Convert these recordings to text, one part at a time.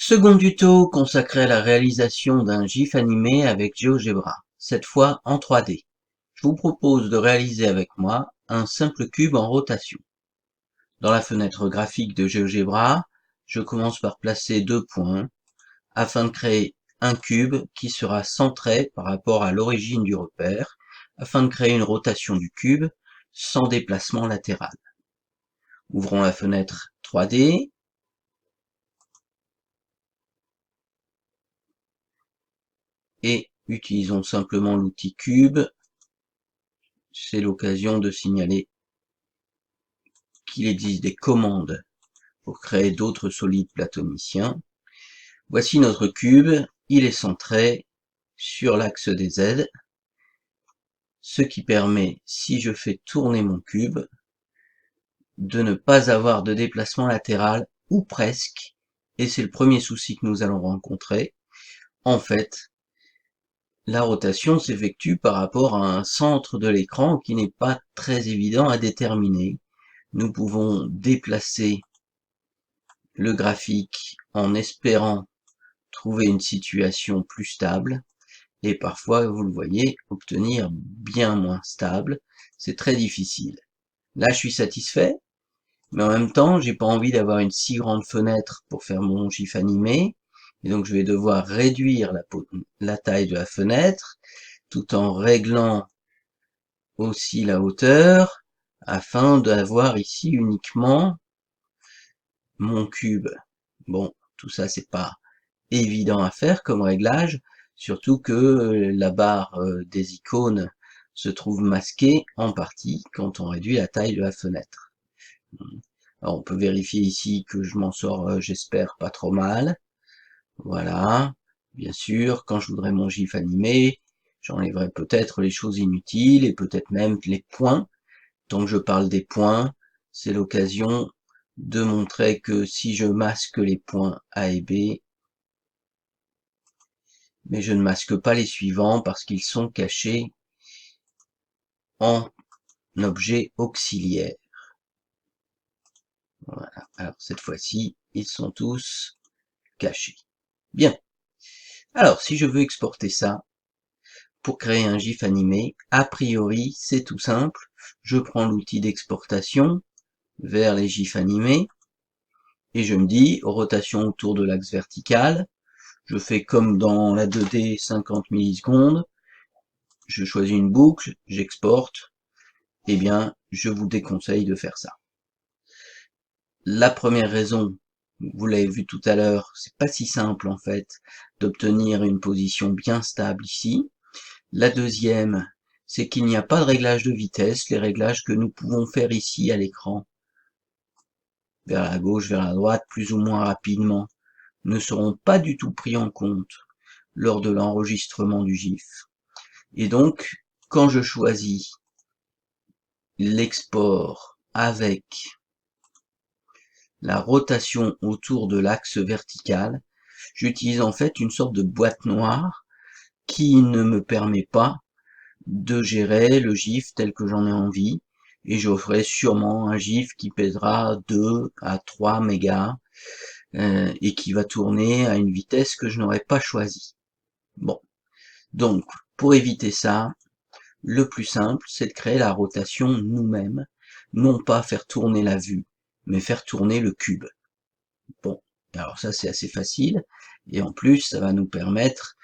Second tuto consacré à la réalisation d'un GIF animé avec GeoGebra, cette fois en 3D. Je vous propose de réaliser avec moi un simple cube en rotation. Dans la fenêtre graphique de GeoGebra, je commence par placer 2 points afin de créer un cube qui sera centré par rapport à l'origine du repère, afin de créer une rotation du cube sans déplacement latéral. Ouvrons la fenêtre 3D. Et utilisons simplement l'outil cube. C'est l'occasion de signaler qu'il existe des commandes pour créer d'autres solides platoniciens. Voici notre cube, il est centré sur l'axe des Z, ce qui permet, si je fais tourner mon cube, de ne pas avoir de déplacement latéral, ou presque, et c'est le premier souci que nous allons rencontrer. En fait, la rotation s'effectue par rapport à un centre de l'écran qui n'est pas très évident à déterminer. Nous pouvons déplacer le graphique en espérant trouver une situation plus stable, et parfois, vous le voyez, obtenir bien moins stable. C'est très difficile. Là, je suis satisfait, mais en même temps, j'ai pas envie d'avoir une si grande fenêtre pour faire mon GIF animé, et donc je vais devoir réduire la taille de la fenêtre, tout en réglant aussi la hauteur, afin d'avoir ici uniquement mon cube. Bon, tout ça c'est pas évident à faire comme réglage, surtout que la barre des icônes se trouve masquée en partie quand on réduit la taille de la fenêtre. Alors on peut vérifier ici que je m'en sors, j'espère, pas trop mal. Voilà, bien sûr, quand je voudrais mon GIF animé, j'enlèverai peut-être les choses inutiles et peut-être même les points. Tant que je parle des points, c'est l'occasion de montrer que si je masque les points A et B, mais je ne masque pas les suivants parce qu'ils sont cachés en objet auxiliaire. Voilà, alors cette fois-ci, ils sont tous cachés. Bien. Alors, si je veux exporter ça, pour créer un GIF animé, a priori, c'est tout simple. Je prends l'outil d'exportation vers les GIFs animés, et je me dis, rotation autour de l'axe vertical, je fais comme dans la 2D 50 millisecondes, je choisis une boucle, j'exporte, eh bien, je vous déconseille de faire ça. La première raison, vous l'avez vu tout à l'heure, c'est pas si simple en fait d'obtenir une position bien stable ici. La deuxième, c'est qu'il n'y a pas de réglage de vitesse. Les réglages que nous pouvons faire ici à l'écran, vers la gauche, vers la droite, plus ou moins rapidement, ne seront pas du tout pris en compte lors de l'enregistrement du GIF. Et donc, quand je choisis l'export avec la rotation autour de l'axe vertical, j'utilise en fait une sorte de boîte noire qui ne me permet pas de gérer le GIF tel que j'en ai envie, et j'offrirai sûrement un GIF qui pèsera 2 à 3 mégas et qui va tourner à une vitesse que je n'aurais pas choisie. Bon, donc pour éviter ça, le plus simple, c'est de créer la rotation nous-mêmes, non pas faire tourner la vue, mais faire tourner le cube. Bon, alors ça c'est assez facile, et en plus ça va nous permettre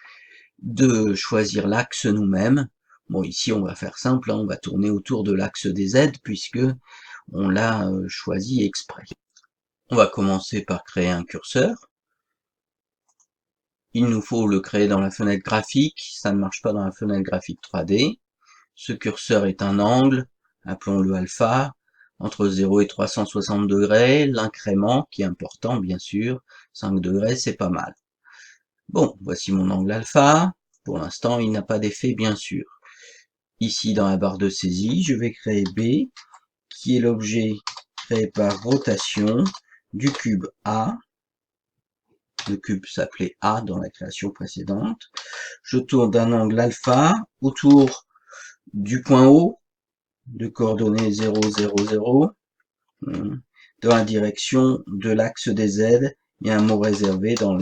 de choisir l'axe nous-mêmes. Bon, ici on va faire simple, hein, on va tourner autour de l'axe des Z, puisque on l'a choisi exprès. On va commencer par créer un curseur. Il nous faut le créer dans la fenêtre graphique, ça ne marche pas dans la fenêtre graphique 3D. Ce curseur est un angle, appelons-le alpha, entre 0 et 360 degrés, l'incrément qui est important bien sûr, 5 degrés c'est pas mal. Bon, voici mon angle alpha, pour l'instant il n'a pas d'effet bien sûr. Ici dans la barre de saisie, je vais créer B, qui est l'objet créé par rotation du cube A. Le cube s'appelait A dans la création précédente. Je tourne d'un angle alpha autour du point O, de coordonnées 0, 0, 0, dans la direction de l'axe des Z il y a un mot réservé dans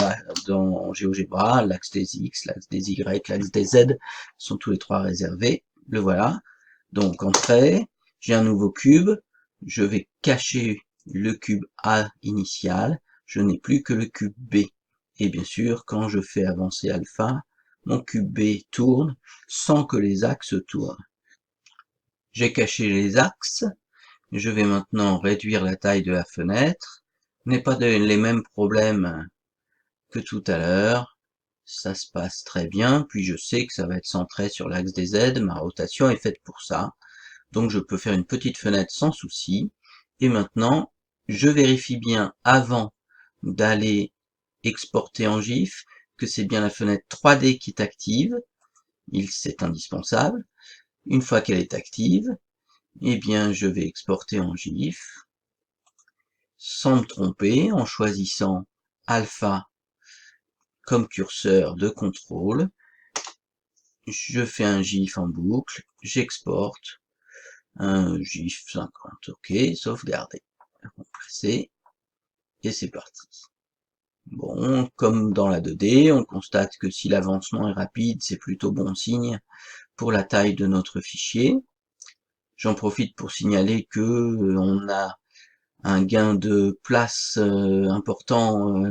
GeoGebra, l'axe des X, l'axe des Y, l'axe des Z sont tous les trois réservés. Le voilà. Donc entrée, j'ai un nouveau cube, je vais cacher le cube A initial, je n'ai plus que le cube B. Et bien sûr, quand je fais avancer alpha, mon cube B tourne sans que les axes tournent. J'ai caché les axes, je vais maintenant réduire la taille de la fenêtre. N'est pas les mêmes problèmes que tout à l'heure. Ça se passe très bien, puis je sais que ça va être centré sur l'axe des Z, ma rotation est faite pour ça. Donc je peux faire une petite fenêtre sans souci. Et maintenant, je vérifie bien avant d'aller exporter en GIF que c'est bien la fenêtre 3D qui est active. C'est indispensable. Une fois qu'elle est active, eh bien je vais exporter en GIF sans me tromper en choisissant alpha comme curseur de contrôle. Je fais un GIF en boucle, j'exporte un GIF 50, ok, sauvegarder, compresser, et c'est parti. Bon, comme dans la 2D, on constate que si l'avancement est rapide, c'est plutôt bon signe pour la taille de notre fichier. J'en profite pour signaler que on a un gain de place important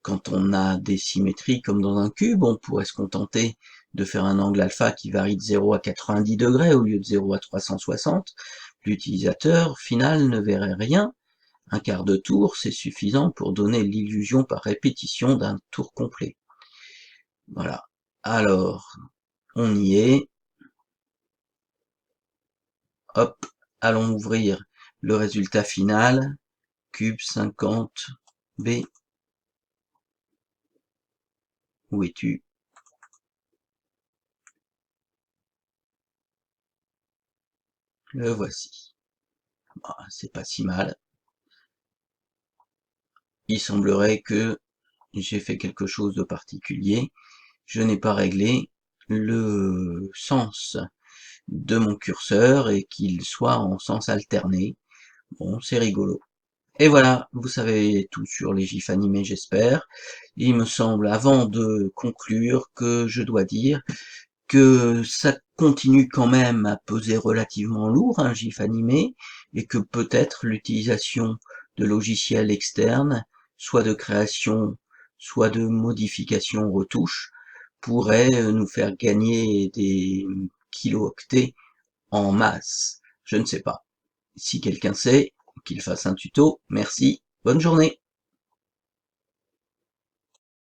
quand on a des symétries comme dans un cube. On pourrait se contenter de faire un angle alpha qui varie de 0 à 90 degrés au lieu de 0 à 360. L'utilisateur final ne verrait rien. Un quart de tour, c'est suffisant pour donner l'illusion par répétition d'un tour complet. Voilà. Alors, on y est. Hop, allons ouvrir le résultat final. Cube 50B. Où es-tu? Le voici. Bon, c'est pas si mal. Il semblerait que j'ai fait quelque chose de particulier. Je n'ai pas réglé le sens de mon curseur et qu'il soit en sens alterné. Bon, c'est rigolo. Et voilà, vous savez tout sur les gifs animés, j'espère. Il me semble, avant de conclure, que je dois dire que ça continue quand même à peser relativement lourd, un gif animé, et que peut-être l'utilisation de logiciels externes, soit de création, soit de modification retouche, pourrait nous faire gagner des kilo-octets en masse. Je ne sais pas. Si quelqu'un sait, qu'il fasse un tuto. Merci. Bonne journée.